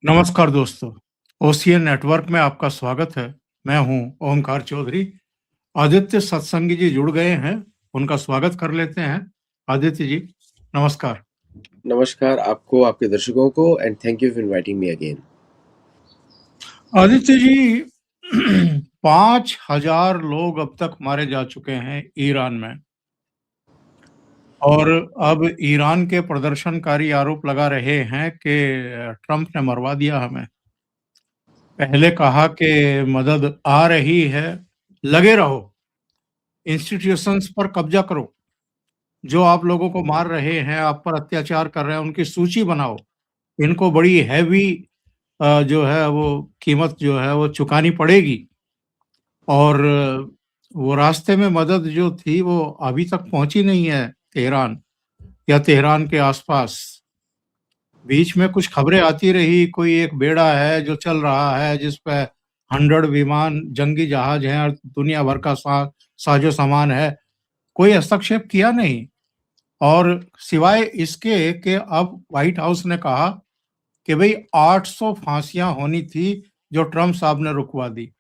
नमस्कार दोस्तों, ocean network में आपका स्वागत है। मैं हूं ओमकार चौधरी। आदित्य सत्संगी जी जुड़ गए हैं, उनका स्वागत कर लेते हैं। आदित्य जी, नमस्कार। नमस्कार आपको, आपके दर्शकों को and thank you for inviting me again. Aditya ji, 5,000 लोग अब तक मारे जा चुके हैं ईरान में, और अब ईरान के प्रदर्शनकारी आरोप लगा रहे हैं कि ट्रंप ने मरवा दिया हमें। पहले कहा कि मदद आ रही है, लगे रहो, इंस्टीट्यूशंस पर कब्जा करो, जो आप लोगों को मार रहे हैं, आप पर अत्याचार कर रहे हैं, उनकी सूची बनाओ। इनको बड़ी हैवी जो है वो कीमत जो है वो चुकानी पड़ेगी। और वो रास्ते में मदद जो थी वो अभी तक पहुंची नहीं है तेहरान या तेहरान के आसपास। बीच में कुछ खबरें आती रही, कोई एक बेड़ा है जो चल रहा है जिस पे 100 विमान, जंगी जहाज हैं और दुनिया भर का साजो सामान है। कोई हस्तक्षेप किया नहीं। और सिवाय इसके कि अब व्हाइट हाउस ने कहा कि भई 800 फांसियां होनी थी, जो ट्रम्प साहब ने रुकवा दी।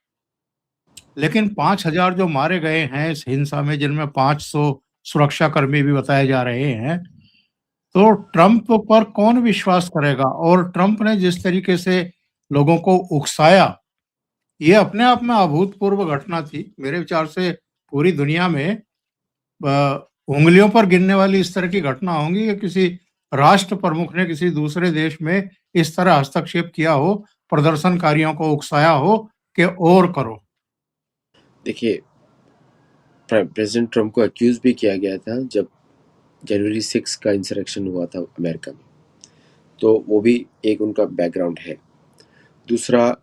लेकिन 5,000 जो मारे गए हैं इस हिंसा में, जिनमें 500 सुरक्षाकर्मी भी बताए जा रहे हैं, तो ट्रम्प पर कौन विश्वास करेगा? और ट्रम्प ने जिस तरीके से लोगों को उकसाया, ये अपने आप में अभूतपूर्व घटना थी। मेरे विचार से पूरी दुनिया में उँगलियों पर गिनने वाली इस तरह की घटना होंगी कि किसी राष्ट्र प्रमुख ने किसी दूसरे देश में इस तरह हस्तक्षेप किया हो, प्रदर्शनकारियों को उकसाया हो कि और करो। देखिए, प्रेसिडेंट ट्रम्प को अक्यूज भी किया गया था जब जनवरी 6 का इंसरेक्शन हुआ था अमेरिका में, तो वो भी एक उनका बैकग्राउंड है। दूसरा,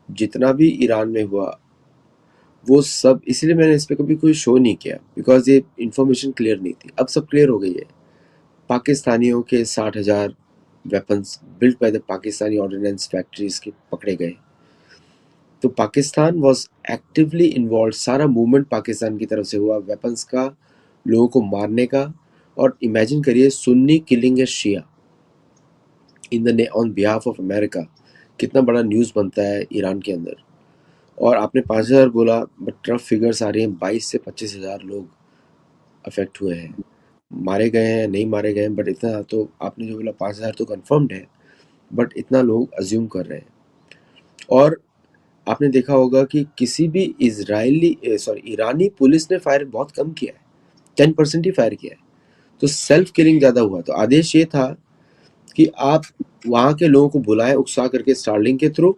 जितना भी ईरान में हुआ वो सब, इसलिए मैंने इस पर कभी कोई शो नहीं किया, बिकॉज ये इन्फॉर्मेशन क्लियर नहीं थी। अब सब क्लियर हो गई है। पाकिस्तानियों के 60,000 weapons built by the Pakistani ordnance factories के पकड़े गए। तो पाकिस्तान वॉज एक्टिवली इन्वॉल्व, सारा मूवमेंट पाकिस्तान की तरफ से हुआ वेपन्स का, लोगों को मारने का। और इमेजिन करिए, Sunni killing a Shia in the on behalf of America, कितना बड़ा न्यूज़ बनता है ईरान के अंदर। और आपने 5,000 बोला, बट टफ फिगर्स आ रही हैं, 22 से 25,000 लोग अफेक्ट हुए हैं। मारे गए हैं, नहीं मारे गए हैं, बट इतना तो आपने जो बोला 5,000 तो कन्फर्म्ड है, बट इतना लोग अज्यूम कर रहे हैं। और आपने देखा होगा कि किसी भी ईरानी पुलिस ने फायर बहुत कम किया है, 10% ही फायर किया है। तो सेल्फ किलिंग ज़्यादा हुआ। तो आदेश ये था कि आप वहाँ के लोगों को बुलाएं उकसा करके स्टारलिंक के थ्रू,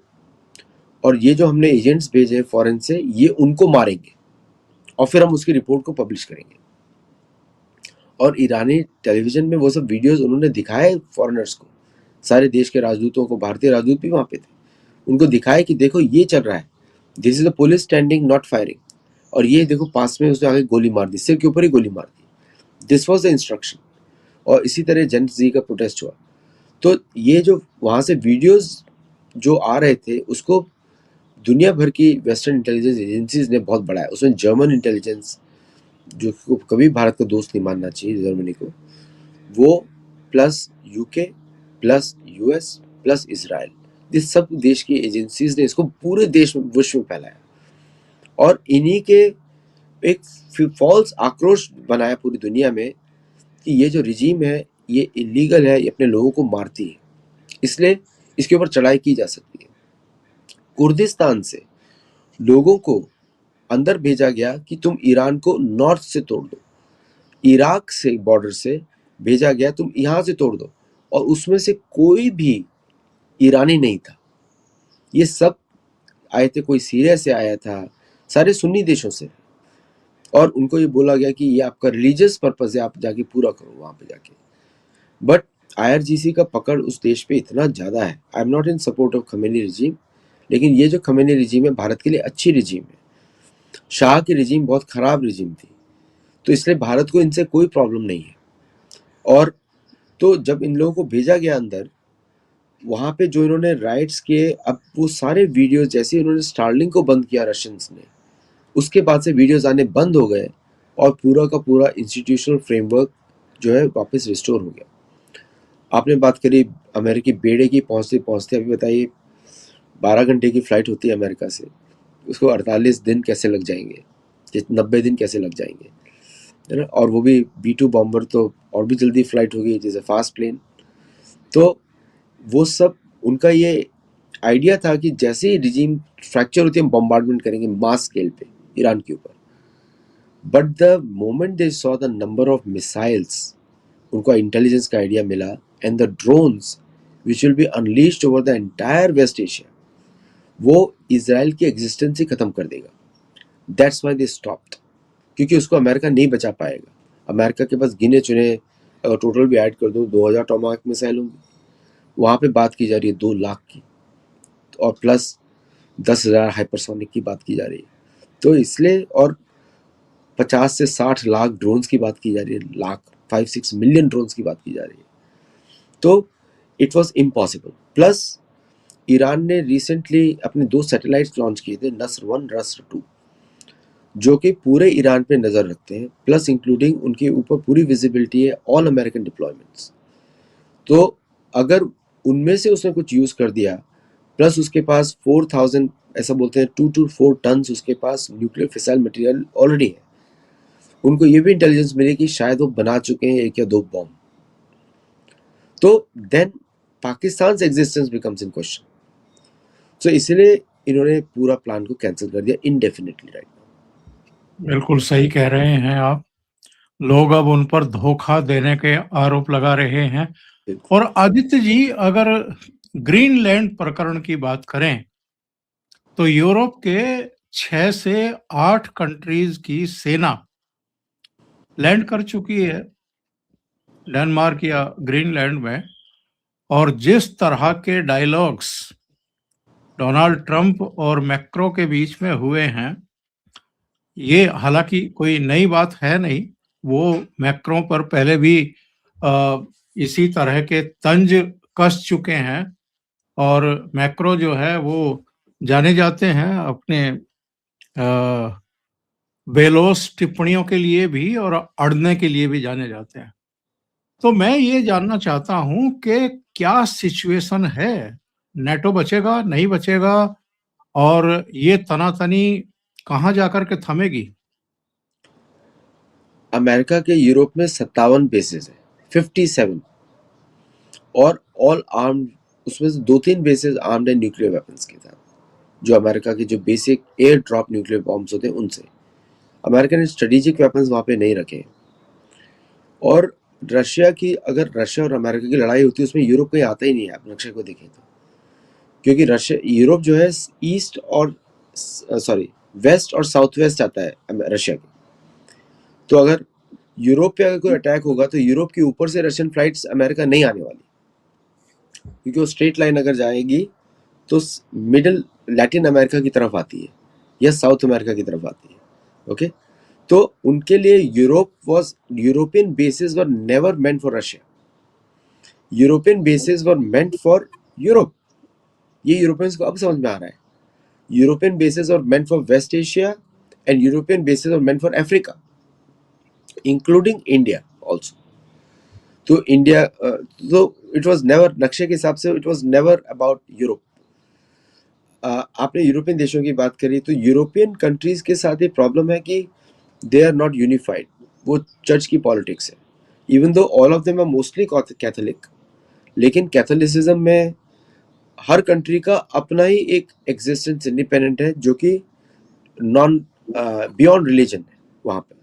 और ये जो हमने एजेंट्स भेजे फॉरेन से, ये उनको मारेंगे और फिर हम उसकी रिपोर्ट को पब्लिश करेंगे। और ईरानी टेलीविजन में वो सब वीडियोस उन्होंने दिखाए फॉरेनर्स को, सारे देश के राजदूतों को, भारतीय राजदूत भी वहाँ पे थे, उनको दिखाए कि देखो ये चल रहा है, this is the police standing not firing. और ये देखो पास में उसने आगे गोली मार दी, सिर के ऊपर ही गोली मार दी। This was the instruction. और इसी तरह जेन जी का प्रोटेस्ट हुआ। तो ये जो वहाँ से वीडियोस जो आ रहे थे, उसको दुनिया भर की वेस्टर्न इंटेलिजेंस एजेंसीज ने बहुत बढ़ाया। उसमें जर्मन इंटेलिजेंस, जो कभी भारत का दोस्त नहीं मानना चाहिए जर्मनी को, वो plus UK plus US plus Israel, ये सब देश की एजेंसीज ने इसको पूरे देश में, विश्व में फैलाया। और इन्हीं के एक फॉल्स आक्रोश बनाया पूरी दुनिया में कि ये जो रिजीम है ये इलीगल है, ये अपने लोगों को मारती है, इसलिए इसके ऊपर चढ़ाई की जा सकती है। कुर्दिस्तान से लोगों को अंदर भेजा गया कि तुम ईरान को नॉर्थ से तोड़ दो, इराक से बॉर्डर से भेजा गया तुम यहाँ से तोड़ दो, और उसमें से कोई भी ईरानी नहीं था। ये सब आए थे, कोई सीरिया से आया था, सारे सुन्नी देशों से। और उनको ये बोला गया कि ये आपका रिलीजियस पर्पस है, आप जाके पूरा करो वहाँ पे जाके। बट आईआरजीसी का पकड़ उस देश पे इतना ज़्यादा है। I am not in support of Khamenei regime, लेकिन ये जो खमेनी रिजीम है भारत के लिए अच्छी रिजीम है। शाह की रिजीम बहुत ख़राब रिजीम थी, तो इसलिए भारत को इनसे कोई प्रॉब्लम नहीं है। और तो जब इन लोगों को भेजा गया अंदर, वहाँ पे जो इन्होंने राइट्स किए, अब वो सारे वीडियोस, जैसे इन्होंने स्टारलिंक को बंद किया रशियंस ने, उसके बाद से वीडियोस आने बंद हो गए और पूरा का पूरा इंस्टीट्यूशनल फ्रेमवर्क जो है वापस रिस्टोर हो गया। आपने बात करी अमेरिकी बेड़े की पहुंचते अभी बताइए 12 घंटे की फ्लाइट होती है अमेरिका से, उसको 48 दिन कैसे लग जाएंगे, 90 दिन कैसे लग जाएंगे, है ना। और वो भी B2 बॉम्बर तो और भी जल्दी फ्लाइट होगी, जैसे फास्ट प्लेन। तो वो सब उनका ये आइडिया था कि जैसे ही रिजीम फ्रैक्चर होती है हम बॉम्बार्डमेंट करेंगे मास स्केल पे ईरान के ऊपर। But the moment they saw the number of missiles, उनको इंटेलिजेंस का आइडिया मिला, and the drones which will be unleashed over the entire West Asia, वो इसराइल की एग्जिस्टेंस ही खत्म कर देगा। दैट्स व्हाई दे स्टॉप्ड, क्योंकि उसको अमेरिका नहीं बचा पाएगा। अमेरिका के पास गिने चुने, अगर टोटल भी ऐड कर दो 2000 टॉमाहॉक मिसाइल होंगी, वहाँ पे बात की जा रही है 2 लाख की, और प्लस 10,000 हाइपरसोनिक की बात की जा रही है। तो इसलिए, और 50 से 60 लाख ड्रोन्स की बात की जा रही है, लाख 5-6 मिलियन ड्रोन्स की बात की जा रही है। तो it was impossible. Plus Iran ने रिसेंटली अपने 2 सैटेलाइट्स लॉन्च किए थे, नस्र 1, नस्र 2, जो कि पूरे ईरान पे नज़र रखते हैं, प्लस इंक्लूडिंग उनके ऊपर पूरी विजिबिलिटी है ऑल अमेरिकन डिप्लॉयमेंट्स। तो अगर उनमें से उसने कुछ यूज़ कर दिया, प्लस उसके पास 4000, ऐसा बोलते हैं 2 to 4 टन्स उसके पास न्यूक्लियर फिसाइल मटेरियल ऑलरेडी है, उनको ये भी इंटेलिजेंस मिली कि शायद वो बना चुके हैं 1 या 2 बॉम्ब, तो then Pakistan existence becomes in question. So इसलिए इन्होंने पूरा प्लान को कैंसिल कर दिया इंडेफिनेटली राइट नाउ। बिल्कुल सही कह रहे हैं आप। लोग अब उन पर धोखा देने के आरोप लगा रहे हैं। बिल्कुल। और आदित्य जी, अगर ग्रीनलैंड प्रकरण की बात करें तो यूरोप के 6 से 8 कंट्रीज की सेना लैंड कर चुकी है डेनमार्क या ग्रीनलैंड में। और जिस तरह के डायलॉग्स डोनाल्ड ट्रंप और मैक्रो के बीच में हुए हैं, ये हालांकि कोई नई बात है नहीं। वो मैक्रो पर पहले भी इसी तरह के तंज कस चुके हैं। और मैक्रो जो है वो जाने जाते हैं अपने बेलोस टिप्पणियों के लिए भी, और अड़ने के लिए भी जाने जाते हैं। तो मैं ये जानना चाहता हूं कि क्या सिचुएशन है, नेटो बचेगा नहीं बचेगा, और ये तनातनी कहाँ जाकर के थमेगी? अमेरिका के यूरोप में 57 बेसेस है, 57, और ऑल आर्म्ड, उसमें से 2-3 बेसेस आर्म्ड है न्यूक्लियर वेपन्स के साथ, जो अमेरिका के जो basic air drop nuclear bombs होते हैं उनसे। अमेरिका ने स्ट्रेटेजिक वेपन्स वहाँ पे नहीं रखे। और रशिया की, अगर रशिया और अमेरिका की लड़ाई होती है उसमें यूरोप कहीं आता ही नहीं है, आप नक्शे को देखें तो, क्योंकि रशिया, यूरोप जो है ईस्ट और सॉरी वेस्ट और साउथ वेस्ट आता है रशिया के। तो अगर यूरोप पे अगर कोई अटैक होगा तो यूरोप के ऊपर से रशियन फ्लाइट्स अमेरिका नहीं आने वाली, क्योंकि वो स्ट्रेट लाइन अगर जाएगी तो मिडिल लैटिन अमेरिका की तरफ आती है या साउथ अमेरिका की तरफ आती है। ओके, तो उनके लिए European bases were never meant for Russia, European bases were meant for Europe. ये यूरोपियंस को अब समझ में आ रहा है। European bases were meant for West Asia, and European bases were meant for Africa, including India also. तो India, तो इट वॉज नेवर, नक्शे के हिसाब से it was never about Europe. आपने यूरोपियन देशों की बात करी, तो यूरोपियन कंट्रीज के साथ ये प्रॉब्लम है कि दे आर नॉट यूनिफाइड, वो चर्च की पॉलिटिक्स है। Even though all of them are mostly Catholic, लेकिन कैथोलिसिज्म में हर कंट्री का अपना ही एक एग्जिस्टेंस इंडिपेंडेंट है, जो कि नॉन बियॉन्ड रिलीजन है वहाँ पे।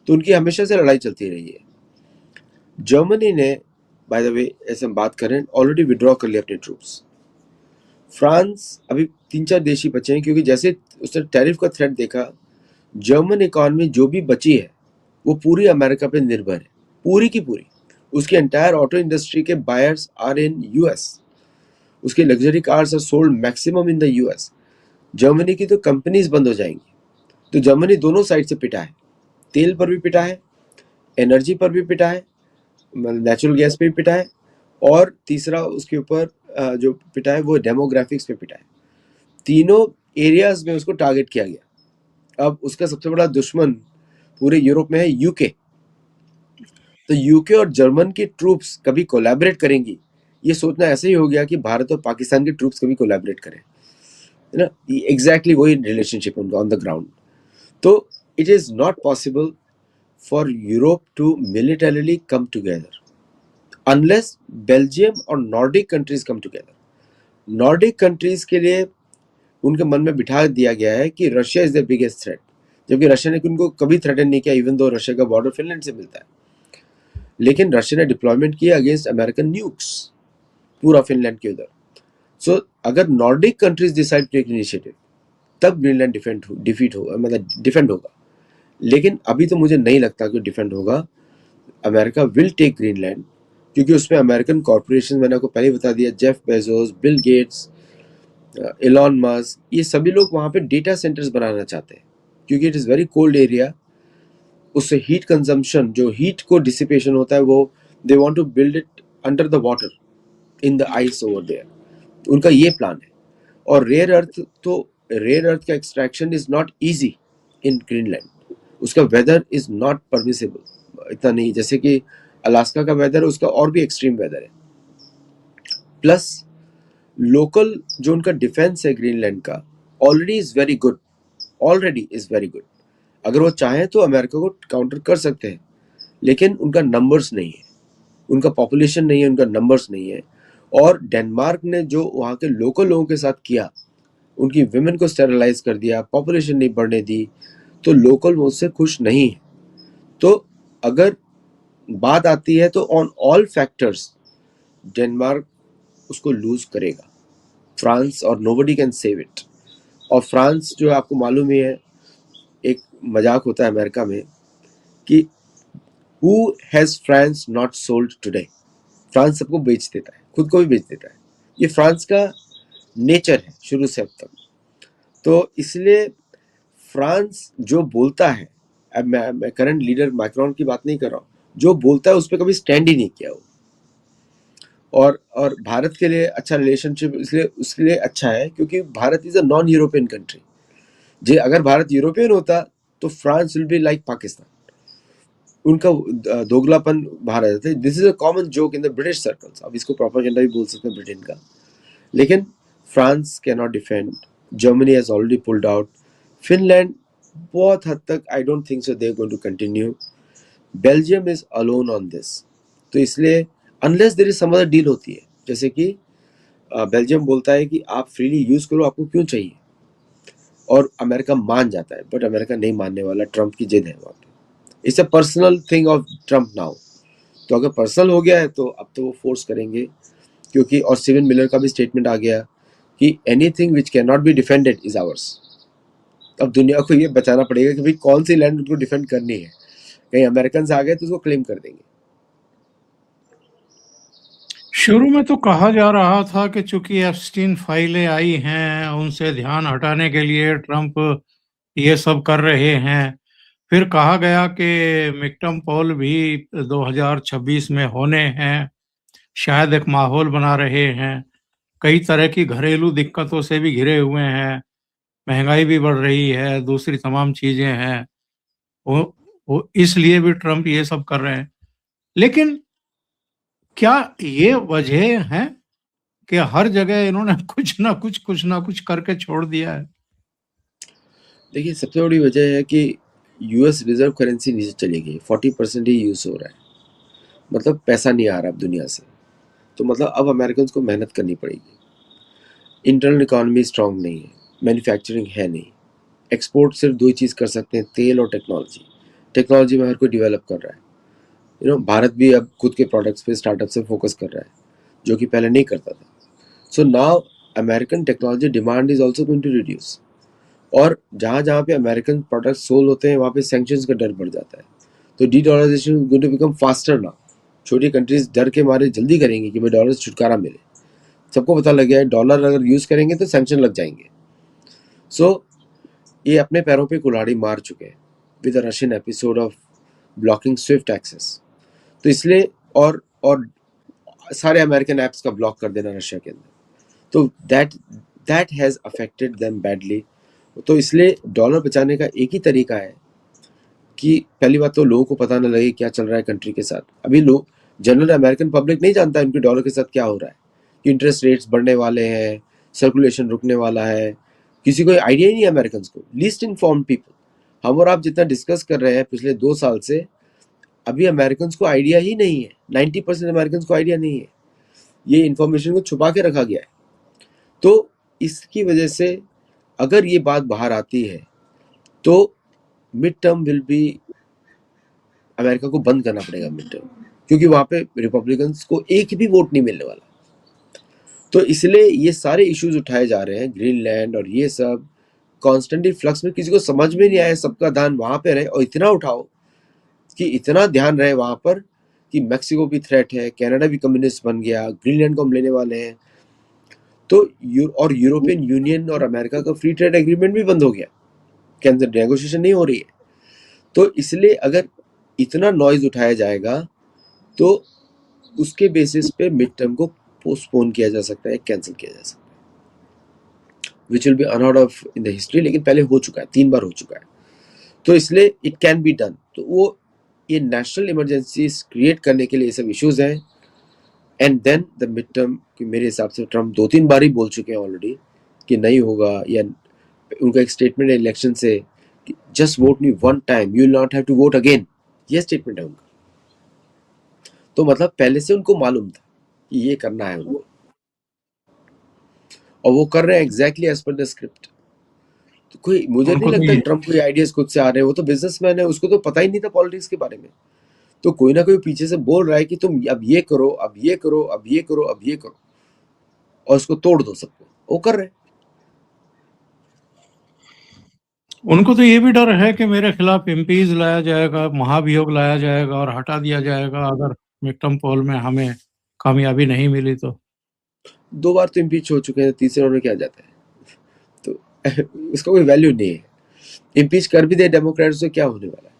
तो उनकी हमेशा से लड़ाई चलती रही है। जर्मनी ने, बाय द वे ऐसे हम बात करें, ऑलरेडी विड्रॉ कर लिया अपने ट्रूप्स। फ्रांस, अभी 3-4 देश ही बचे हैं, क्योंकि जैसे उसने टैरिफ का थ्रेट देखा, जर्मन इकॉनमी जो भी बची है वो पूरी अमेरिका पे निर्भर है, पूरी की पूरी। उसकी एंटायर ऑटो इंडस्ट्री के बायर्स आर इन यूएस, उसके luxury cars are sold maximum in the US. Germany की तो कंपनीज बंद हो जाएंगी। तो जर्मनी दोनों साइड से पिटा है, तेल पर भी पिटा है, एनर्जी पर भी पिटा है, नेचुरल गैस पे भी पिटा है, और तीसरा उसके ऊपर जो पिटा है वो डेमोग्राफिक्स पे पिटा है। तीनों एरियाज में उसको टारगेट किया गया। अब उसका सबसे बड़ा दुश्मन पूरे यूरोप में है यूके। तो यूके और जर्मन की ट्रूप्स कभी कोलैबोरेट करेंगी, ये सोचना ऐसे ही हो गया कि भारत और पाकिस्तान की ट्रूप्स कभी कोलैबोरेट करें, है ना? एग्जैक्टली वही रिलेशनशिप उनका ऑन द ग्राउंड। तो it is not possible for Europe to militarily come together unless Belgium और Nordic countries come together. Nordic countries के लिए उनके मन में बिठा दिया गया है कि Russia is the biggest threat, जबकि रशिया ने उनको कभी थ्रेटन नहीं किया, इवन दो रशिया का बॉर्डर फिनलैंड से मिलता है। लेकिन रशिया ने डिप्लॉयमेंट किया अगेंस्ट अमेरिकन न्यूक्स पूरा फिनलैंड के उधर। सो अगर Nordic countries decide take initiative तब ग्रीनलैंड डिफीट होगा, मतलब डिफेंड होगा। लेकिन अभी तो मुझे नहीं लगता कि डिफेंड होगा। अमेरिका विल टेक ग्रीनलैंड क्योंकि उसमें अमेरिकन कॉर्पोरेशन, मैंने आपको पहले बता दिया, Jeff Bezos, Bill Gates, Elon Musk, ये सभी लोग वहाँ पे डेटा सेंटर्स बनाना चाहते हैं क्योंकि it is very cold area. उससे हीट कंजम्पशन, जो हीट को डिसिपेशन होता है, वो they want to build it under the water in the ice over there. उनका ये प्लान है। और रेयर अर्थ का extraction is not easy in Greenland. उसका वेदर इज नॉट परमिसेबल, इतना नहीं जैसे कि अलास्का का वेदर है, उसका और भी एक्सट्रीम वेदर है। प्लस लोकल जो उनका डिफेंस है ग्रीनलैंड का ऑलरेडी इज वेरी गुड। अगर वो चाहें तो अमेरिका को काउंटर कर सकते हैं, लेकिन उनका नंबर्स नहीं है, उनका पॉपुलेशन नहीं है, उनका नंबर्स नहीं है। और डेनमार्क ने जो वहाँ के लोकल लोगों के साथ किया, उनकी विमेन को स्टेरलाइज कर दिया, पॉपुलेशन नहीं बढ़ने दी, तो लोकल उससे खुश नहीं है। तो अगर बात आती है तो ऑन ऑल फैक्टर्स डेनमार्क उसको लूज करेगा, फ्रांस, और नोबडी कैन सेव इट। और फ्रांस जो आपको मालूम ही है, एक मजाक होता है अमेरिका में कि who has France not sold today. France सबको बेच देता है, खुद को भी बेच देता है। ये फ्रांस का नेचर है शुरू से अब तक। तो इसलिए फ्रांस जो बोलता है, अब मैं करंट लीडर मैक्रोन की बात नहीं कर रहा हूँ, जो बोलता है उस पर कभी स्टैंड ही नहीं किया वो। और भारत के लिए अच्छा रिलेशनशिप इसलिए उसके लिए अच्छा है क्योंकि Bharat is a non European country. जे अगर भारत यूरोपियन होता तो France will be like Pakistan. उनका दोगलापन बाहर आ जाता है। This is a common joke in the British circles. अब इसको प्रोपेगेंडा भी बोल सकते हैं ब्रिटेन का। लेकिन France can not defend, Germany has already pulled out, Finland बहुत हद तक I don't think so they are going to continue, Belgium is alone on this. तो इसलिए unless there is some other deal होती है, जैसे कि बेल्जियम बोलता है कि आप फ्रीली यूज करो, आपको क्यों चाहिए, और अमेरिका मान जाता है, बट अमेरिका नहीं मानने वाला, ट्रम्प की जिद है वहाँ पे। It's a personal thing of Trump now. तो अगर पर्सनल हो गया है तो अब तो वो फोर्स करेंगे, क्योंकि और स्टीवन मिलर का भी स्टेटमेंट आ गया कि anything which can not be defended is ours. अब दुनिया को ये बचाना पड़ेगा कि भाई कौन सी लैंड उनको डिफेंड करनी है, कहीं अमेरिकन आ गए तो उसको क्लेम कर देंगे। शुरू में तो कहा जा रहा था कि चूंकि एप्स्टीन फाइलें आई हैं, उनसे ध्यान हटाने के लिए ट्रंप ये सब कर रहे हैं। फिर कहा गया कि मिक्टम पोल भी 2026 में होने हैं, शायद एक माहौल बना रहे हैं। कई तरह की घरेलू दिक्कतों से भी घिरे हुए हैं, महंगाई भी बढ़ रही है, दूसरी तमाम चीजें हैं। वो वो इसलिए भी ट्रंप ये सब कर रहे हैं। लेकिन क्या ये वजह है कि हर जगह इन्होंने कुछ ना कुछ करके छोड़ दिया है? देखिए, सबसे बड़ी वजह है कि यूएस रिजर्व करेंसी नीचे चली गई, 40% ही यूज हो रहा है, मतलब पैसा नहीं आ रहा अब दुनिया से। तो मतलब अब अमेरिकन को मेहनत करनी पड़ेगी। इंटरनल इकोनॉमी स्ट्रांग नहीं है, मैन्युफैक्चरिंग है नहीं, एक्सपोर्ट सिर्फ दो ही चीज़ कर सकते हैं, तेल और टेक्नोलॉजी। टेक्नोलॉजी में हर कोई डेवलप कर रहा है। भारत भी अब खुद के प्रोडक्ट्स पे स्टार्टअप से फोकस कर रहा है, जो कि पहले नहीं करता था। So now American technology demand is also going to reduce. और जहाँ जहाँ पे अमेरिकन प्रोडक्ट सोल होते हैं वहाँ पे सैंक्शंस का डर बढ़ जाता है। तो de dollarization going to become faster now. छोटी कंट्रीज डर के मारे जल्दी करेंगी कि भाई डॉलर से छुटकारा मिले। सबको पता लग गया है डॉलर अगर यूज़ करेंगे तो सैंक्शन लग जाएंगे। सो ये अपने पैरों पे कुल्हाड़ी मार चुके हैं with a Russian episode of blocking SWIFT access. तो इसलिए और सारे अमेरिकन ऐप्स का ब्लॉक कर देना रशिया के अंदर, तो that has affected them badly. तो इसलिए डॉलर बचाने का एक ही तरीका है कि पहली बात तो लोगों को पता न लगे क्या चल रहा है कंट्री के साथ। अभी लोग, जनरल अमेरिकन पब्लिक नहीं जानता उनके डॉलर के साथ क्या हो रहा है, कि इंटरेस्ट रेट्स बढ़ने वाले हैं, सर्कुलेशन रुकने वाला है, किसी को आइडिया ही नहीं है अमेरिकन को, लीस्ट इन्फॉर्म्ड पीपल। हम और आप जितना डिस्कस कर रहे हैं पिछले 2 साल से, अभी अमेरिकन को आइडिया ही नहीं है, 90% अमेरिकन को आइडिया नहीं है, ये इन्फॉर्मेशन को छुपा के रखा गया है। तो इसकी वजह से अगर ये बात बाहर आती है तो mid term will be, America को बंद करना पड़ेगा मिड टर्म, क्योंकि वहां पे रिपब्लिकन्स को एक भी वोट नहीं मिलने वाला। तो इसलिए ये सारे इश्यूज उठाए जा रहे हैं, ग्रीनलैंड और ये सब कॉन्स्टेंटली फ्लक्स में, किसी को समझ में नहीं आया, सबका ध्यान वहां पे रहे, और इतना उठाओ कि इतना ध्यान रहे वहां पर कि मैक्सिको भी थ्रेट है, कनाडा भी कम्युनिस्ट बन गया, ग्रीनलैंड को हम लेने वाले हैं, तो और यूरोपियन यूनियन और अमेरिका का फ्री ट्रेड एग्रीमेंट भी बंद हो गया, के अंदर नेगोशिएशन नहीं हो रही है। तो इसलिए अगर इतना नॉइज उठाया जाएगा तो उसके बेसिस पे मिड टर्म को पोस्टपोन किया जा सकता है, कैंसिल किया जा सकता है, विच will B unheard of in the history, लेकिन पहले हो चुका है, 3 बार हो चुका है। तो इसलिए इट कैन बी डन। तो वो ये नेशनल इमरजेंसी क्रिएट करने के लिए ये सब इश्यूज हैं, and then the mid term, कि मेरे हिसाब से ट्रम्प 2-3 बार ही बोल चुके हैं ऑलरेडी कि नहीं होगा, या उनका एक स्टेटमेंट है इलेक्शन से, just vote me 1 time, you will not have to vote again, ये स्टेटमेंट है उनका। तो मतलब पहले से उनको मालूम था कि ये करना है उनको, और वो कर रहे हैं exactly as per the script. तो कोई, मुझे नहीं उनको तो लगता ये ट्रम्प को आइडियाज खुद से आ रहे हैं, वो तो बिजनेसमैन है, उसको तो पता ही नहीं था पॉलिटिक्स के बारे में। तो कोई ना कोई पीछे से बोल रहा है कि तुम अब ये करो, अब ये करो, अब ये करो, अब ये करो, और उसको तोड़ दो सबको, वो कर रहे हैं। उनको तो ये भी डर है कि मेरे खिलाफ एमपीज लाया जाएगा, महाभियोग लाया जाएगा और हटा दिया जाएगा अगर मिड टर्म पोल में हमें कामयाबी नहीं मिली तो। 2 बार तो इम्पीच हो चुके हैं, तीसरे बार में क्या जाता है, तो उसका कोई वैल्यू नहीं है। इम्पीच कर भी दे डेमोक्रेट्स तो क्या होने वाला है,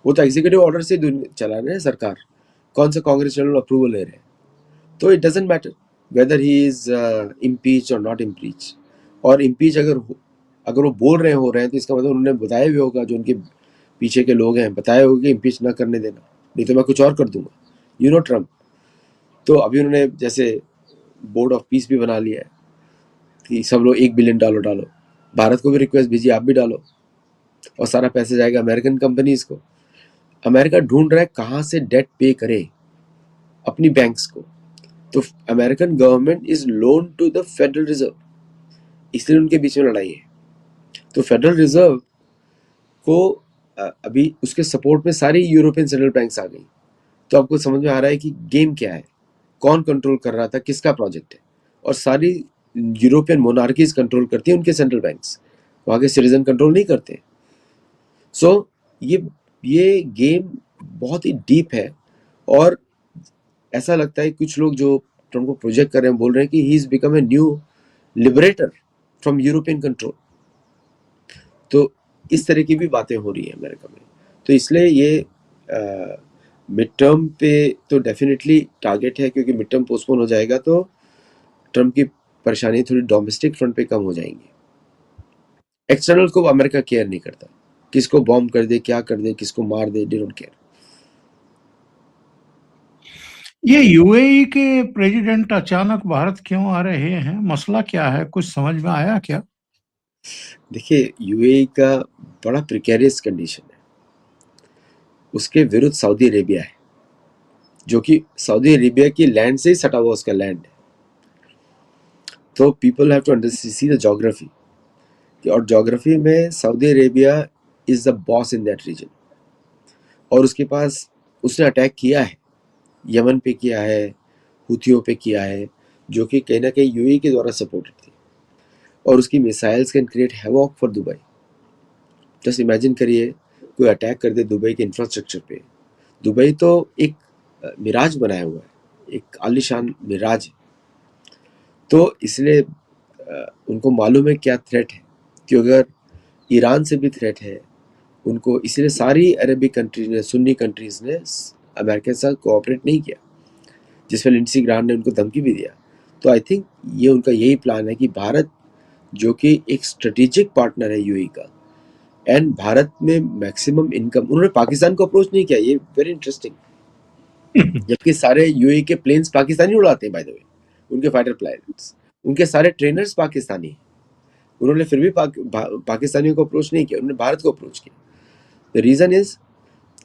वो तो एग्जीक्यूटिव ऑर्डर से चला रहे हैं सरकार, कौन सा कांग्रेचुअल अप्रूवल ले रहे हैं। तो it doesn't matter whether he is impeach और नॉट इम्पीच। और इम्पीच अगर वो बोल रहे हो रहे हैं तो इसका मतलब उन्होंने बताया भी होगा, जो उनके पीछे के लोग हैं बताए होगा कि इम्पीच ना करने देना, नहीं तो मैं कुछ और कर दूंगा, यू नो ट्रम्प। तो अभी उन्होंने जैसे बोर्ड ऑफ पीस भी बना लिया है कि सब लोग $1 बिलियन डालो, भारत को भी रिक्वेस्ट भेजिए, आप भी डालो, और सारा पैसा जाएगा अमेरिकन कंपनीज को। अमेरिका ढूंढ रहा है कहाँ से डेट पे करे अपनी बैंक्स को, तो American government is loan to the Federal Reserve, इसलिए उनके बीच में लड़ाई है। तो फेडरल रिजर्व को अभी उसके सपोर्ट में सारी यूरोपियन सेंट्रल बैंक्स आ गई। तो आपको समझ में आ रहा है कि गेम क्या है, कौन कंट्रोल कर रहा था, किसका प्रोजेक्ट है, और सारी यूरोपियन मोनार्कीज कंट्रोल करती है उनके सेंट्रल बैंक्स, वहाँ के सिटीजन कंट्रोल नहीं करते। सो ये गेम बहुत ही डीप है, और ऐसा लगता है कुछ लोग जो ट्रम्प को प्रोजेक्ट कर रहे हैं बोल रहे हैं कि he is become a new liberator from European control. तो इस तरह की भी बातें हो रही है अमेरिका में। तो इसलिए ये मिड टर्म पे तो डेफिनेटली टारगेट है, क्योंकि मिड टर्म पोस्टपोन हो जाएगा तो ट्रम्प की परेशानी थोड़ी डोमेस्टिक फ्रंट पे कम हो जाएंगी। एक्सटर्नल को अमेरिका केयर नहीं करता, किसको बॉम्ब कर दे, क्या कर दे, किसको मार दे, दे डोंट केयर। ये यूएई के प्रेसिडेंट अचानक भारत क्यों आ रहे हैं, मसला क्या है, कुछ समझ में आया क्या? देखिए, यूएई का बड़ा प्रिकेरियस कंडीशन है, उसके विरुद्ध सऊदी अरेबिया है, जो कि सऊदी अरेबिया की लैंड से ही सटा हुआ उसका लैंड है। तो people have to understand see the geography, और ज्योग्राफी में Saudi Arabia is the boss in that region, और उसके पास उसने अटैक किया है, यमन पे किया है, हुथियों पे किया है, जो कि कहीं ना कहीं यूएई के द्वारा सपोर्टेड थी, और उसकी missiles can create havoc for Dubai. Just imagine करिए कोई अटैक कर दे दुबई के इंफ्रास्ट्रक्चर पे। दुबई तो एक मिराज बनाया हुआ है, एक आलीशान मिराज है। तो इसलिए उनको मालूम है क्या थ्रेट है, कि अगर ईरान से भी थ्रेट है उनको, इसलिए सारी अरबिक कंट्रीज ने, सुन्नी कंट्रीज ने अमेरिका के साथ कोऑपरेट नहीं किया, जिसमें लिंडसी ग्राहम ने उनको धमकी भी दिया। तो आई थिंक ये उनका यही प्लान है कि भारत, जो कि एक स्ट्रेटेजिक पार्टनर है यूएई का, एंड भारत में मैक्सिमम इनकम, उन्होंने पाकिस्तान को अप्रोच नहीं किया, ये वेरी इंटरेस्टिंग, जबकि सारे यूएई के प्लेन्स पाकिस्तानी उड़ाते हैं बाय द वे, उनके फाइटर प्लेन्स, उनके सारे ट्रेनर्स पाकिस्तानी हैं। उन्होंने फिर भी पाकिस्तानियों को अप्रोच नहीं किया, उन्होंने भारत को अप्रोच किया। द रीजन इज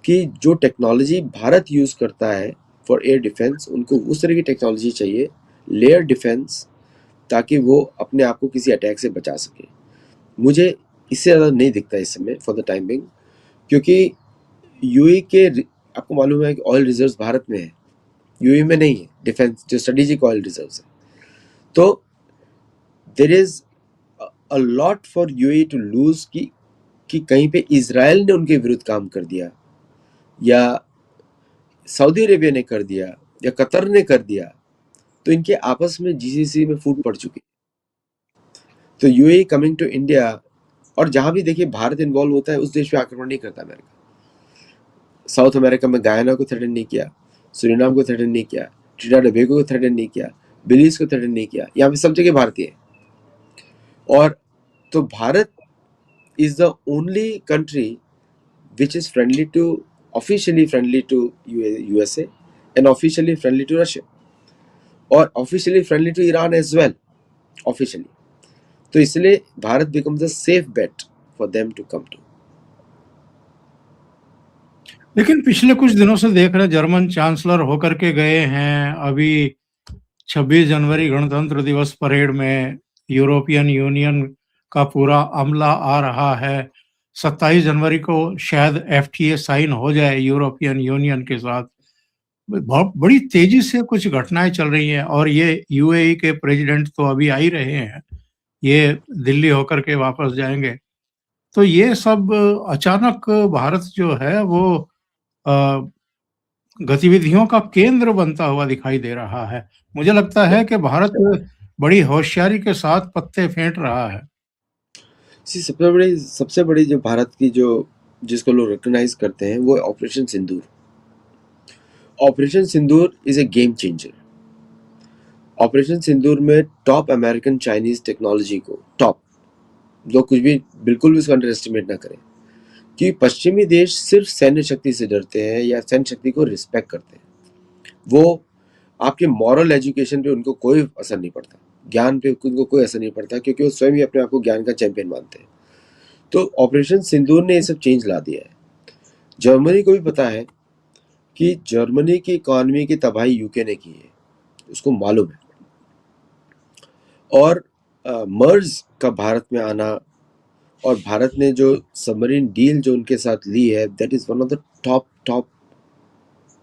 कि जो टेक्नोलॉजी भारत यूज करता है फॉर एयर डिफेंस, उनको उस तरह की टेक्नोलॉजी चाहिए, लेयर डिफेंस, ताकि वो अपने आप को किसी अटैक से बचा सके। मुझे इससे ज़्यादा नहीं दिखता इस समय फॉर द टाइम बिंग, क्योंकि यूएई के आपको मालूम है कि ऑयल रिजर्व्स भारत में है, यूएई में नहीं है, डिफेंस जो स्ट्रेटेजिक ऑयल रिजर्व्स है। तो there is a lot for UAE to lose कि कहीं पे इजराइल ने उनके विरुद्ध काम कर दिया, या सऊदी अरेबिया ने कर दिया, या कतर ने कर दिया, तो इनके आपस में जीसीसी में फूट पड़ चुकी। तो यूएई कमिंग टू इंडिया, और जहां भी देखिए भारत इन्वॉल्व होता है उस देश पे आक्रमण नहीं करता अमेरिका। साउथ अमेरिका में गायना को थ्रेटन नहीं किया, सुरिनाम को थ्रेटन नहीं किया, ट्रिनिडाद एंड टोबैगो को थ्रेटन नहीं किया, बेलीज को थ्रेटन नहीं किया, यहाँ पे सब जगह भारतीय है। और तो Bharat is the only country which is friendly to, officially friendly to USA and officially friendly to Russia, और officially friendly to Iran as well, officially. तो इसलिए Bharat becomes a safe bet for them to come to. लेकिन पिछले कुछ दिनों से देख रहे जर्मन चांसलर होकर के गए हैं, अभी 26 जनवरी गणतंत्र दिवस परेड में यूरोपियन यूनियन का पूरा अमला आ रहा है। 27 जनवरी को शायद एफटीए साइन हो जाए यूरोपियन यूनियन के साथ। बहुत बड़ी तेजी से कुछ घटनाएं चल रही हैं, और ये यूएई के प्रेसिडेंट तो अभी आ ही रहे हैं, ये दिल्ली होकर के वापस जाएंगे। तो ये सब अचानक भारत जो है वो अ, गतिविधियों का केंद्र बनता हुआ दिखाई दे रहा है। मुझे लगता है कि भारत बड़ी होशियारी के साथ पत्ते फेंट रहा है। सबसे बड़ी जो भारत की जो जिसको लोग रिकॉग्नाइज करते हैं वो operation Sindoor. Operation Sindoor is a game changer. Operation Sindoor में टॉप अमेरिकन चाइनीज टेक्नोलॉजी को, टॉप, जो कुछ भी बिल्कुल भी उसको अंडर एस्टिमेट ना करें, कि पश्चिमी देश सिर्फ सैन्य शक्ति से डरते हैं या सैन्य शक्ति को रिस्पेक्ट करते हैं, वो आपके मॉरल एजुकेशन पे उनको कोई असर नहीं पड़ता, ज्ञान पे उनको कोई असर नहीं पड़ता, क्योंकि वो स्वयं ही अपने आप को ज्ञान का चैंपियन मानते हैं। तो ऑपरेशन सिंदूर ने ये सब चेंज ला दिया है। जर्मनी को भी पता है कि जर्मनी की इकॉनमी की तबाही यूके ने की है, उसको मालूम है। और मर्ज का भारत में आना, और भारत ने जो सबमरीन डील जो उनके साथ ली है, that is one of the top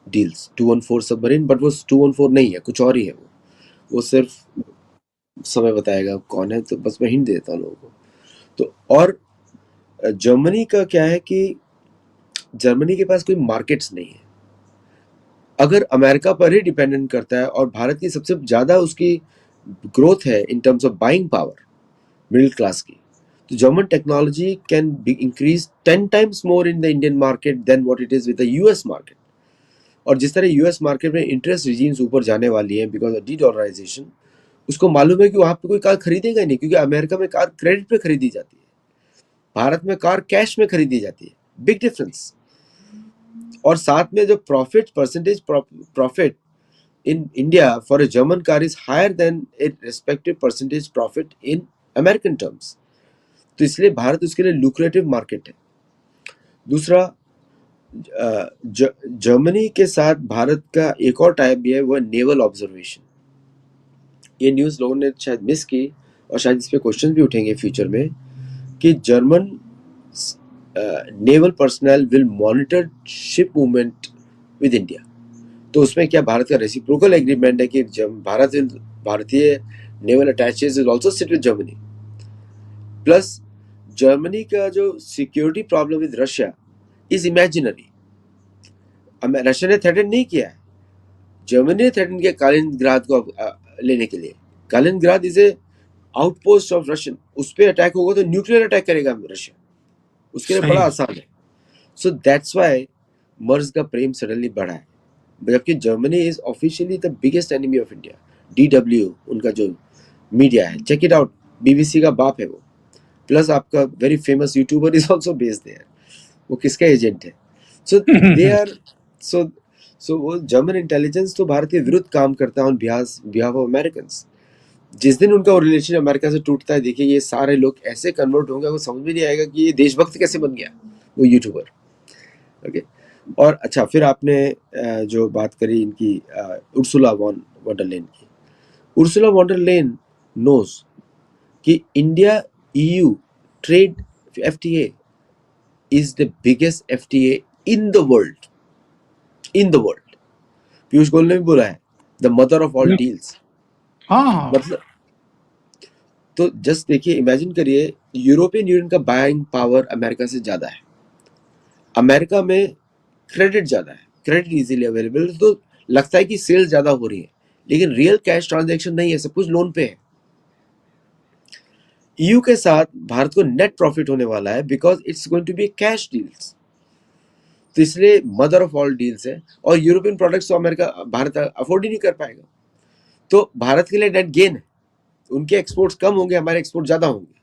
deals. 214 submarine, but वो 214 नहीं है, कुछ और ही है। वो सिर्फ समय बताएगा कौन है, तो बस मैं हिंट देता हूँ लोगों को। तो और जर्मनी का क्या है कि जर्मनी के पास कोई मार्केट्स नहीं है, अगर अमेरिका पर ही डिपेंडेंट करता है, और भारत की सबसे ज्यादा उसकी ग्रोथ है in terms of buying power middle class की, तो German technology can be increased 10 times more in the Indian market than what it is with the US market. और जिस तरह US मार्केट में इंटरेस्ट रिजीम्स ऊपर जाने वाली है बिकॉज ऑफ डी-डॉलराइजेशन, उसको मालूम है कि वहां पे कोई कार खरीदेगा ही नहीं, क्योंकि अमेरिका में कार क्रेडिट पे खरीदी जाती है, भारत में कार कैश में खरीदी जाती है, बिग डिफरेंस। और साथ में जो profit percentage profit in India for a German car is higher than a respective percentage profit in American terms. तो इसलिए भारत उसके लिए लुक्रेटिव मार्केट है। दूसरा, जर्मनी के साथ भारत का एक और टाइप भी है, वो नेवल ऑब्जर्वेशन। ये न्यूज़ लोगों ने शायद मिस की, और शायद इस पे क्वेश्चन भी उठेंगे फ्यूचर में, कि German naval personal will monitor ship movement with India. तो उसमें क्या भारत का रेसिप्रोकल एग्रीमेंट है कि भारतीय naval attaches will also sit with Germany. Plus Germany का जो security problem with Russia is imaginary. Russia ने थ्रेटन नहीं किया है, जर्मनी ने थ्रेटन किया कालिनग्राद को लेने के लिए। Kaliningrad is a outpost of Russian, उस पर अटैक होगा तो न्यूक्लियर अटैक करेगा रशिया, उसके लिए बड़ा आसान है। सो दैट्स व्हाई मर्ज का प्रेम सडनली बढ़ा है, जबकि Germany is officially the biggest enemy of India. DW उनका जो मीडिया है, चेक इट आउट, BBC का बाप है वो, प्लस आपका very famous YouTuber is also based there, वो किसका एजेंट है? सो दे आर सो सो वो जर्मन इंटेलिजेंस तो भारत के विरुद्ध काम करता है ऑन बिहाफ ऑफ अमेरिकन। जिस दिन उनका रिलेशन अमेरिका से टूटता है, देखिए ये सारे लोग ऐसे कन्वर्ट होंगे, वो समझ में नहीं आएगा कि ये देशभक्त कैसे बन गया वो यूट्यूबर। ओके, और अच्छा फिर आपने जो बात करी इनकी उर्सुला वॉन वंडरलेन की, उर्सुला वॉन्डरलेन नोज कि India EU trade FTA is the biggest FTA in the world, in the world। Piyush Goyal ने भी बोला है the mother of all deals. हाँ, मतलब तो जस्ट देखिए, इमेजिन करिए यूरोपियन यूनियन का बाइंग पावर अमेरिका से ज्यादा है, अमेरिका में क्रेडिट ज्यादा है, क्रेडिट इजीली अवेलेबल, तो लगता है कि सेल्स ज्यादा हो रही है, लेकिन रियल कैश ट्रांजैक्शन नहीं है, सब कुछ लोन पे है। EU के साथ भारत को नेट प्रॉफिट होने वाला है because it's going to be cash deals, तो इसलिए मदर ऑफ ऑल डील्स है। और यूरोपियन प्रोडक्ट्स तो अमेरिका भारत अफोर्ड ही नहीं कर पाएगा, तो भारत के लिए नेट गेन है, उनके एक्सपोर्ट्स कम होंगे, हमारे एक्सपोर्ट ज्यादा होंगे।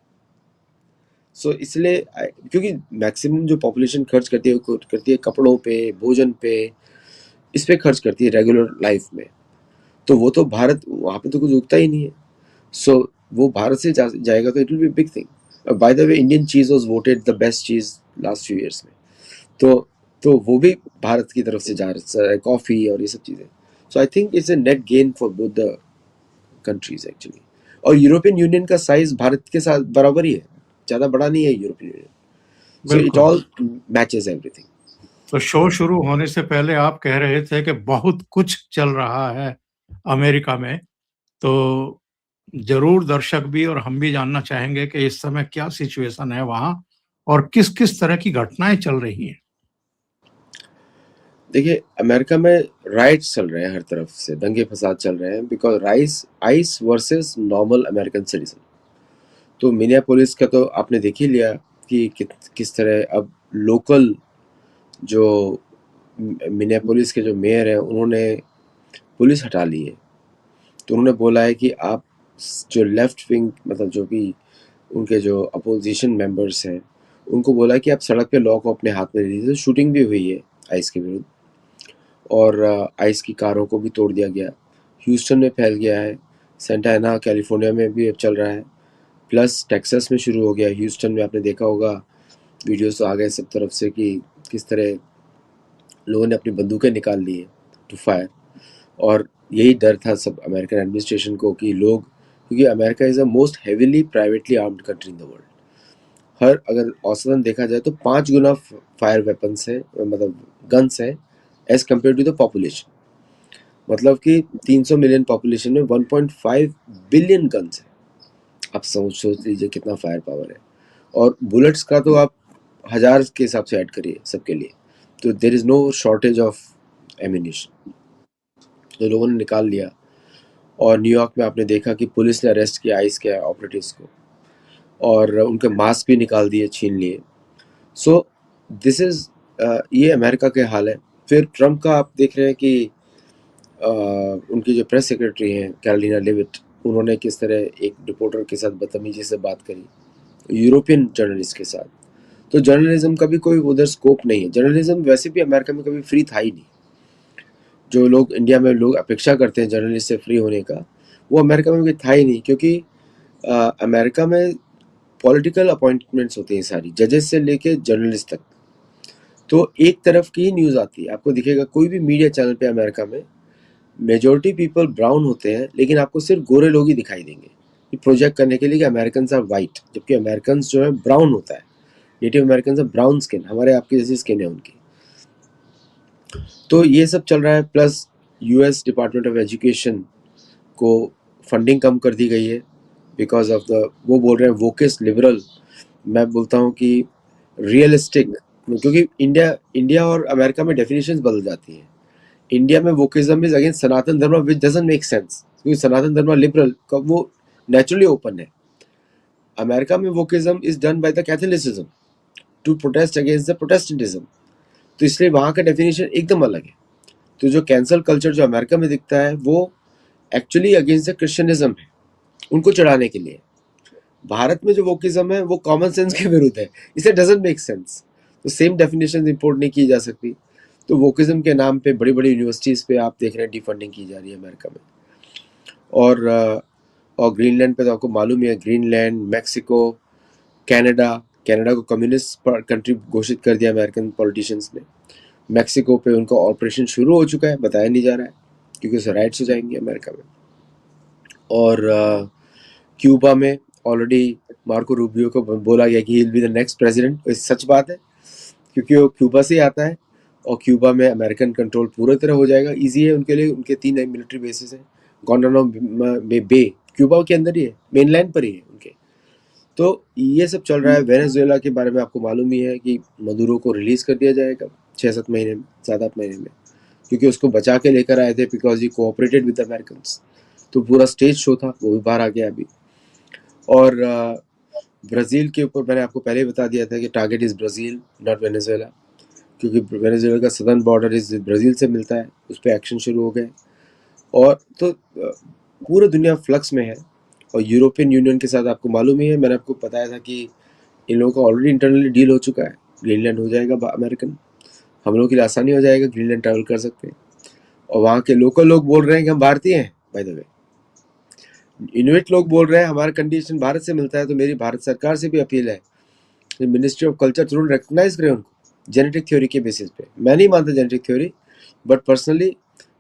सो इसलिए क्योंकि मैक्सिमम जो पॉपुलेशन खर्च करती है कपड़ों पे, भोजन पे, इस पे खर्च करती है रेगुलर लाइफ में, तो वो तो भारत वहाँ पे तो कुछ उगता ही नहीं है। सो वो भारत से जाएगा तो it will be big thing. By the way Indian चीज वाज वोटेड द बेस्ट चीज लास्ट फ्यू इयर्स में, तो वो भी भारत की तरफ से जा रहा है, कॉफी और ये सब चीजें। So I think it's a net gain for both the countries actually. और यूरोपियन यूनियन का साइज भारत के साथ बराबर ही है, ज्यादा बड़ा नहीं है यूरोपियन यूनियन। सो इट बिल्कुल। All matches everything. तो शो शुरू होने से पहले आप कह रहे थे कि बहुत कुछ चल रहा है अमेरिका में, तो जरूर दर्शक भी और हम भी जानना चाहेंगे कि इस समय क्या सिचुएशन है वहाँ और किस किस तरह की घटनाएं चल रही हैं। देखिए अमेरिका में राइट्स चल रहे हैं, हर तरफ से दंगे फसाद चल रहे हैं because ice versus normal American citizen. तो मिनियापोलिस का तो आपने देख ही लिया कि किस तरह अब लोकल जो मिनियापोलिस के जो मेयर हैं उन्होंने पुलिस हटा ली है। तो उन्होंने बोला है कि आप जो लेफ्ट विंग, मतलब जो भी उनके जो अपोजिशन मेंबर्स हैं, उनको बोला है कि आप सड़क पे लॉ को अपने हाथ में ले लीजिए। शूटिंग भी हुई है आइस के विरुद्ध, और आइस की कारों को भी तोड़ दिया गया। ह्यूस्टन में फैल गया है, सेंटा एना कैलिफोर्निया में भी अब चल रहा है, प्लस टेक्सास में शुरू हो गया। ह्यूस्टन में आपने देखा होगा, वीडियोस तो आ गए सब तरफ से कि किस तरह लोगों ने अपनी बंदूकें निकाल ली है टू फायर। और यही डर था सब अमेरिकन एडमिनिस्ट्रेशन को कि लोग, क्योंकि America is the most heavily privately armed country in the world. हर अगर औसतन देखा जाए तो 5 गुना फायर वेपन्स हैं, मतलब गन्स हैं, as compare to the population. मतलब कि 300 मिलियन पॉपुलेशन में 1.5 बिलियन गन्स हैं। आप सोच लीजिए कितना फायर पावर है। और बुलेट्स का तो आप 1000 के हिसाब से ऐड करिए सबके लिए, तो there is no shortage of ammunition. तो लोगों ने निकाल लिया। और न्यूयॉर्क में आपने देखा कि पुलिस ने अरेस्ट किया आइस के ऑपरेटिव्स को, और उनके मास्क भी निकाल दिए, छीन लिए। सो दिस इज़ ये अमेरिका के हाल है। फिर ट्रम्प का आप देख रहे हैं कि उनकी जो प्रेस सेक्रेटरी हैं कैरोलिना लेविट, उन्होंने किस तरह एक रिपोर्टर के साथ बदतमीजी से बात करी, यूरोपियन जर्नलिस्ट के साथ। तो जर्नलिज्म का भी कोई उधर स्कोप नहीं है। जर्नलिज्म वैसे भी अमेरिका में कभी फ्री था ही नहीं। जो लोग इंडिया में लोग अपेक्षा करते हैं जर्नलिस्ट से फ्री होने का, वो अमेरिका में भी था ही नहीं, क्योंकि अमेरिका में पॉलिटिकल अपॉइंटमेंट्स होती हैं सारी, जजेस से लेके जर्नलिस्ट तक। तो एक तरफ की न्यूज़ आती है, आपको दिखेगा कोई भी मीडिया चैनल पे अमेरिका में मेजोरिटी पीपल ब्राउन होते हैं, लेकिन आपको सिर्फ गोरे लोग ही दिखाई देंगे, ये प्रोजेक्ट करने के लिए कि अमेरिकन आर वाइट, जबकि अमेरिकन जो है ब्राउन होता है। नेटिव अमेरिकन है ब्राउन स्किन, हमारे आपकी जैसी स्किन है उनकी। तो ये सब चल रहा है। Plus US department of education को फंडिंग कम कर दी गई है बिकॉज ऑफ द, वो बोल रहे हैं वोकिस्ट लिबरल। मैं बोलता हूँ कि रियलिस्टिक, क्योंकि इंडिया और अमेरिका में डेफिनेशंस बदल जाती हैं। इंडिया में वोकिज्म इज अगेंस्ट सनातन धर्म, विच डजंट मेक सेंस, क्योंकि सनातन धर्म लिबरल का वो नेचुरली ओपन है। अमेरिका में wokeism is done by the Catholicism to protest against the Protestantism, तो इसलिए वहाँ का डेफिनेशन एकदम अलग है। तो जो कैंसल कल्चर जो अमेरिका में दिखता है वो एक्चुअली अगेंस्ट द क्रिश्चियनिज्म है, उनको चढ़ाने के लिए। भारत में जो वोकिज्म है वो कॉमन सेंस के विरुद्ध है, इसे डजंट मेक सेंस। तो सेम डेफिनेशन इंपोर्ट नहीं की जा सकती। तो वोकिज्म के नाम पे बड़ी बड़ी यूनिवर्सिटीज़ पे आप देख रहे हैं डिफंडिंग की जा रही है अमेरिका में। और ग्रीनलैंड पे तो आपको मालूम ही है, ग्रीनलैंड, मैक्सिको, कनाडा। कनाडा को कम्युनिस्ट कंट्री घोषित कर दिया अमेरिकन पॉलिटिशियंस ने। मैक्सिको पे उनका ऑपरेशन शुरू हो चुका है, बताया नहीं जा रहा है क्योंकि उसे राइट्स हो जाएंगे अमेरिका में। और क्यूबा में ऑलरेडी मार्को रूबियो को बोला गया कि he will be the next president. सच बात है क्योंकि वो क्यूबा से ही आता है और क्यूबा में अमेरिकन कंट्रोल पूरी तरह हो जाएगा। इजी है उनके लिए, उनके 3 नए मिलिट्री बेसिस हैं। गुआंटानामो बे क्यूबा के अंदर ही है, मेनलैंड पर ही है उनके। तो ये सब चल रहा है। वेनेजुएला के बारे में आपको मालूम ही है कि मदुरो को रिलीज कर दिया जाएगा 6-7 महीने में, 7-8 महीने में, क्योंकि उसको बचा के लेकर आए थे because he cooperated with American. तो पूरा स्टेज शो था, वो भी बाहर आ गया अभी। और ब्राज़ील के ऊपर मैंने आपको पहले ही बता दिया था कि target is Brazil not Venezuela, क्योंकि वेनेजुएला का सदर्न बॉर्डर इस ब्राज़ील से मिलता है। उस पर एक्शन शुरू हो गए। और तो पूरा दुनिया फ्लक्स में है। और यूरोपियन यूनियन के साथ आपको मालूम ही है, मैंने आपको बताया था कि इन लोगों का ऑलरेडी इंटरनली डील हो चुका है। ग्रीनलैंड हो जाएगा अमेरिकन, हम लोगों के लिए आसानी हो जाएगा, ग्रीनलैंड ट्रैवल कर सकते हैं। और वहाँ के लोकल लोग बोल रहे हैं कि हम भारतीय हैं। बाय द वे इनुइट लोग बोल रहे हैं हमारा कंडीशन भारत से मिलता है। तो मेरी भारत सरकार से भी अपील है कि मिनिस्ट्री ऑफ कल्चर तुरंत रिकग्नाइज करें उनको जेनेटिक थ्योरी के बेसिस पे। मैं नहीं मानता genetic theory, but personally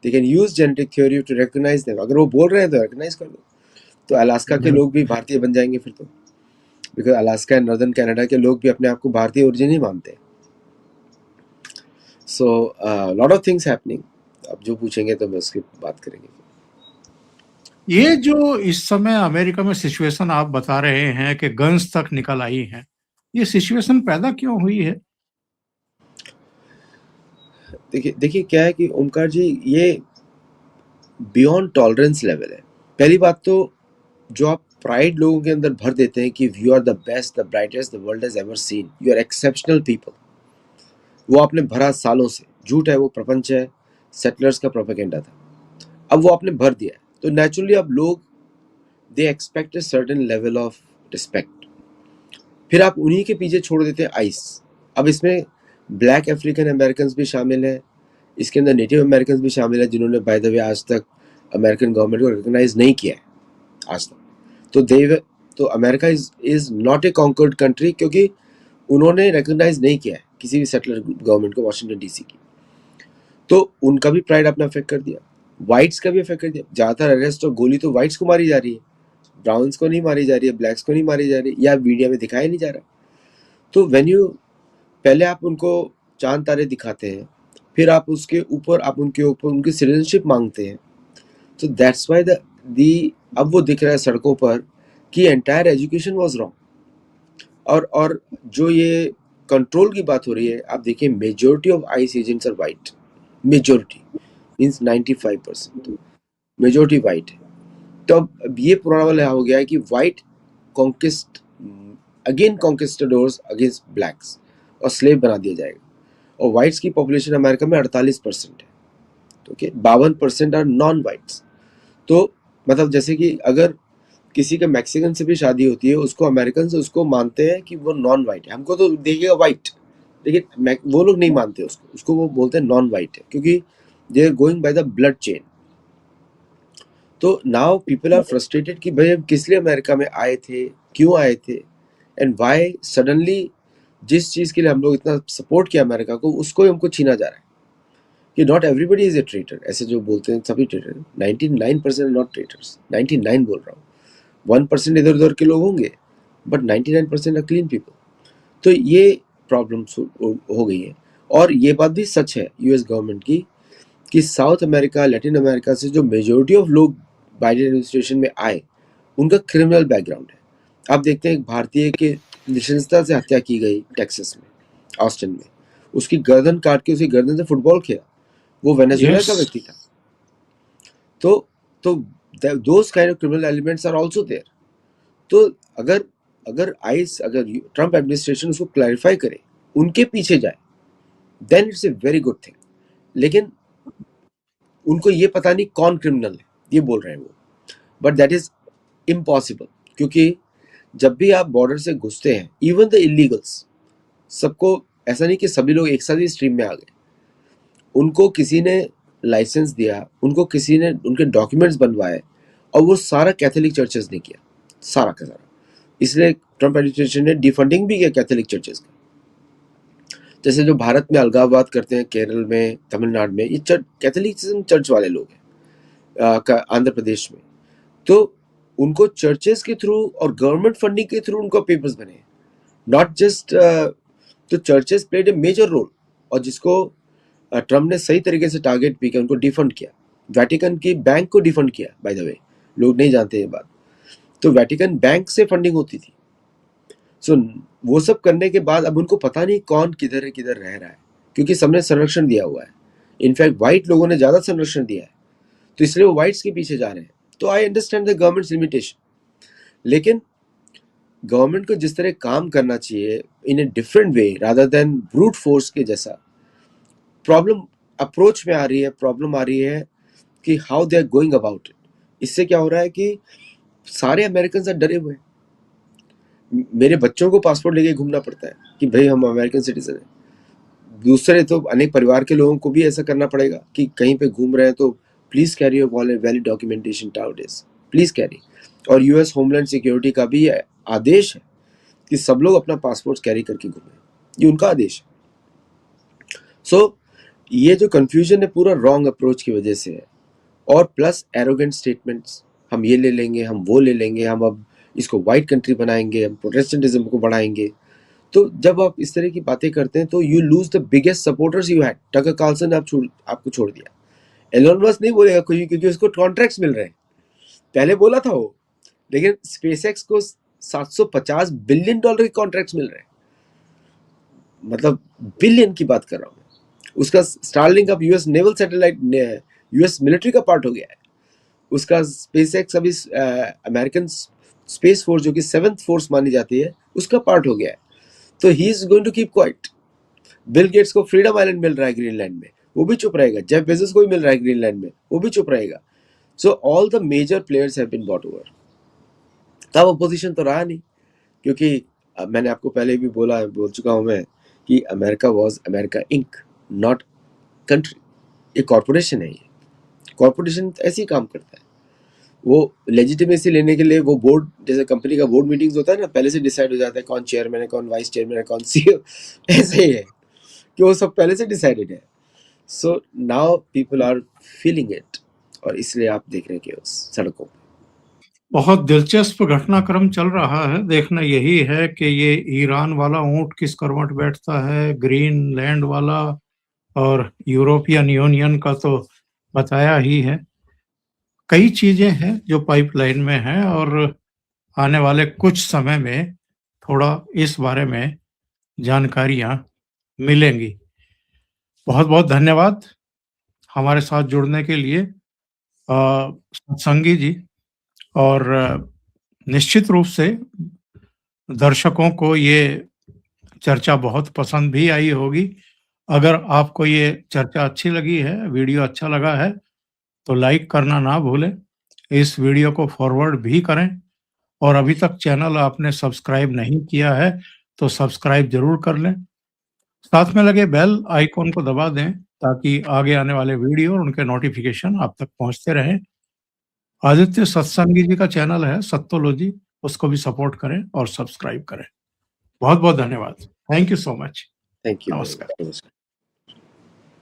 they can use genetic theory to recognise them. अगर वो बोल रहे हैं तो रिकग्नाइज कर दो। तो अलास्का के लोग भी भारतीय बन जाएंगे फिर तो, because Alaska and northern Canada के लोग भी अपने आप को भारतीय ओरिजिन ही मानते हैं। So lot of things happening. अब जो पूछेंगे तो मैं उसकी बात करेंगे। ये जो इस समय अमेरिका में सिचुएशन आप बता रहे हैं कि गन्स तक निकल आई हैं, ये सिचुएशन पैदा क्यों हुई है? देखिए क्या है कि ओमकार जी, ये बियॉन्ड टॉलरेंस लेवल है। पहली बात तो जो आप प्राइड लोगों के अंदर भर देते हैं कि you are the best, the brightest the world has ever seen, you are exceptional people, वो आपने भरा सालों से। झूठ है, वो प्रपंच है, सेटलर्स का प्रोपेगेंडा था। अब वो आपने भर दिया है, तो नेचुरली अब लोग they expect a certain level of respect. फिर आप उन्हीं के पीछे छोड़ देते हैं आइस। अब इसमें ब्लैक अफ्रीकन अमेरिकन भी शामिल है, इसके अंदर नेटिव अमेरिकन भी शामिल है, जिन्होंने बाय द वे आज तक अमेरिकन गवर्नमेंट को रिकॉग्नाइज नहीं किया है आज तक। तो America is not a conquered country, क्योंकि उन्होंने रिकॉग्नाइज नहीं किया है किसी भी सेटलर गवर्नमेंट को वाशिंगटन डीसी की। तो उनका भी प्राइड अपना अफेक्ट कर दिया, व्हाइट्स का भी अफेक्ट कर दिया। ज़्यादातर अरेस्ट और गोली तो व्हाइट्स को मारी जा रही है, ब्राउन्स को नहीं मारी जा रही है, ब्लैक्स को नहीं मारी जा रही, या मीडिया में दिखाया नहीं जा रहा। तो वेन यू पहले आप उनको चांद तारे दिखाते हैं, फिर आप उसके ऊपर आप उनके ऊपर उनकी सिटीजनशिप मांगते हैं। तो दैट्स वाई दी अब वो दिख रहा है सड़कों पर कि एंटायर एजुकेशन वाज रॉन्ग। और जो ये कंट्रोल की बात हो रही है, आप देखिए majority of ICE agents are white. Majority means 95% majority white है। तो अब ये पुराना वाला हो गया है कि वाइट कॉन्किस्ट अगेन कॉन्किस्टडोर्स अगेंस्ट ब्लैक्स, और स्लेव बना दिया जाएगा। और वाइट्स की पॉपुलेशन अमेरिका में 48% है, ओके, 52% आर नॉन वाइट्स। तो मतलब जैसे कि अगर किसी के मैक्सिकन से भी शादी होती है, उसको अमेरिकन से उसको मानते हैं कि वो नॉन वाइट है। हमको तो देखिएगा वाइट, लेकिन वो लोग नहीं मानते उसको वो बोलते हैं नॉन वाइट है, क्योंकि they are going by the blood chain. तो नाउ पीपल आर फ्रस्ट्रेटेड कि भाई हम किस लिए अमेरिका में आए थे, क्यों आए थे, एंड वाई सडनली जिस चीज़ के लिए हम लोग इतना सपोर्ट किया अमेरिका को, उसको ही हमको छीना जा रहा है। कि not everybody is a traitor, ऐसे जो बोलते हैं सभी ट्रेटर, 99% नॉट ट्रेटर्स, 99 बोल रहा हूँ, 1% इधर उधर के लोग होंगे, बट 99% आर क्लीन पीपल। तो ये प्रॉब्लम्स हो गई है। और ये बात भी सच है यूएस गवर्नमेंट की कि साउथ अमेरिका, लैटिन अमेरिका से जो मेजोरिटी ऑफ लोग बाइडेन एडमिनिस्ट्रेशन में आए, उनका क्रिमिनल बैकग्राउंड है। आप देखते हैं एक भारतीय के निशंसता से हत्या की गई टेक्सास में, ऑस्टिन में, उसकी गर्दन काट के उसकी गर्दन से फुटबॉल खेला, वो वेनेजुएला का व्यक्ति था। तो those kind of criminal elements are also there. तो अगर आइस, अगर ट्रम्प एडमिनिस्ट्रेशन उसको क्लैरिफाई करे, उनके पीछे जाए, then it's a very good thing. लेकिन उनको ये पता नहीं कौन क्रिमिनल है, ये बोल रहे हैं वो, बट दैट इज इम्पॉसिबल, क्योंकि जब भी आप बॉर्डर से घुसते हैं, इवन द इलीगल्स, सबको, ऐसा नहीं कि सभी लोग एक साथ ही स्ट्रीम में आ गए, उनको किसी ने लाइसेंस दिया, उनको किसी ने उनके डॉक्यूमेंट्स बनवाए, और वो सारा कैथोलिक चर्चेस ने किया, सारा का सारा। इसलिए ट्रम्प एडमिनिस्ट्रेशन ने डिफंडिंग भी किया कैथोलिक चर्चेस का। जैसे जो भारत में अलगाववाद करते हैं, केरल में, तमिलनाडु में, ये कैथोलिक चर्च वाले लोग हैं, आंध्र प्रदेश में, तो उनको चर्चेस के थ्रू और गवर्नमेंट फंडिंग के थ्रू उनको पेपर्स बने, नॉट जस्ट, तो churches played a major role, और जिसको ट्रम्प ने सही तरीके से टारगेट भी किया, उनको डिफंड किया। वेटिकन की बैंक को डिफंड किया, बाय द वे, लोग नहीं जानते ये बात। तो वेटिकन बैंक से फंडिंग होती थी। सो वो सब करने के बाद अब उनको पता नहीं कौन किधर है, किधर रह रहा है, क्योंकि सबने संरक्षण दिया हुआ है। इनफैक्ट व्हाइट लोगों ने ज्यादा संरक्षण दिया है, तो इसलिए वो व्हाइट्स के पीछे जा रहे हैं। तो I understand the government's limitation, लेकिन गवर्नमेंट को जिस तरह काम करना चाहिए in a different way rather than brute force के जैसा, प्रॉब्लम अप्रोच में आ रही है, प्रॉब्लम आ रही है कि how they are going about it. इससे क्या हो रहा है कि सारे अमेरिकन डरे हुए हैं। मेरे बच्चों को पासपोर्ट लेके घूमना पड़ता है कि भाई हम अमेरिकन सिटीजन हैं। दूसरे तो अनेक परिवार के लोगों को भी ऐसा करना पड़ेगा कि कहीं पे घूम रहे हैं तो please carry your valid documentation nowadays, please carry. और यूएस होमलैंड सिक्योरिटी का भी आदेश है कि सब लोग अपना पासपोर्ट कैरी करके घूमें, ये उनका आदेश है। सो ये जो कंफ्यूजन है पूरा रॉन्ग अप्रोच की वजह से है, और प्लस एरोगेंट स्टेटमेंट्स, हम ये ले लेंगे, हम वो ले लेंगे, हम अब इसको वाइट कंट्री बनाएंगे, हम प्रोटेस्टेंटिज्म को बढ़ाएंगे। तो जब आप इस तरह की बातें करते हैं तो you lose the biggest supporters you had. Tucker Carlson ने आपको छोड़ दिया। एलोन मस्क नहीं बोलेगा कोई, क्योंकि उसको कॉन्ट्रैक्ट्स मिल रहे हैं, पहले बोला था वो, लेकिन स्पेसएक्स को 750 बिलियन डॉलर के कॉन्ट्रैक्ट्स मिल रहे हैं, मतलब बिलियन की बात कर रहा हूँ। उसका स्टारलिंक अब US naval satellite, US military का पार्ट हो गया है। उसका स्पेसएक्स अभी अमेरिकन स्पेस फोर्स, जो कि 7th फोर्स मानी जाती है, उसका पार्ट हो गया है। तो he is going to keep quiet. Bill Gates को फ्रीडम आइलैंड मिल रहा है ग्रीनलैंड में, वो भी चुप रहेगा। जेफ बेजोस को भी मिल रहा है ग्रीनलैंड में, वो भी चुप रहेगा। So all the major players have been bought over. तब अपोजिशन तो रहा नहीं, क्योंकि मैंने आपको पहले भी बोल चुका हूं मैं कि America was America Inc, not country. ये कॉर्पोरेशन है, ये कॉर्पोरेशन ऐसे ही काम करता है। वो लेजिटिमेसी लेने के लिए वो बोर्ड, जैसे कंपनी का बोर्ड मीटिंग्स होता है ना, पहले से डिसाइड हो जाता है कौन चेयरमैन है, कौन वाइस चेयरमैन है, कौन सीईओ। ऐसे ही है कि वो सब पहले से डिसाइडेड है। So now people are feeling it, और इसलिए आप देख रहे हैं कि सड़कों पर बहुत दिलचस्प घटनाक्रम चल रहा है। देखना यही है कि ये ईरान वाला ऊंट किस करवट बैठता है, ग्रीनलैंड वाला, और यूरोपियन यूनियन का तो बताया ही है। कई चीजें हैं जो पाइपलाइन में हैं, और आने वाले कुछ समय में थोड़ा इस बारे में जानकारियां मिलेंगी। बहुत बहुत धन्यवाद हमारे साथ जुड़ने के लिए सत्संगी जी। और निश्चित रूप से दर्शकों को ये चर्चा बहुत पसंद भी आई होगी। अगर आपको ये चर्चा अच्छी लगी है, वीडियो अच्छा लगा है, तो लाइक करना ना भूलें। इस वीडियो को फॉरवर्ड भी करें, और अभी तक चैनल आपने सब्सक्राइब नहीं किया है तो सब्सक्राइब जरूर कर लें। साथ में लगे बेल आइकॉन को दबा दें ताकि आगे आने वाले वीडियो और उनके नोटिफिकेशन आप तक पहुंचते रहें। आदित्य सत्संगी जी का चैनल है सत्तोलॉजी, उसको भी सपोर्ट करें और सब्सक्राइब करें। बहुत बहुत धन्यवाद। Thank you so much. Thank you. नमस्कार। नमस्कार।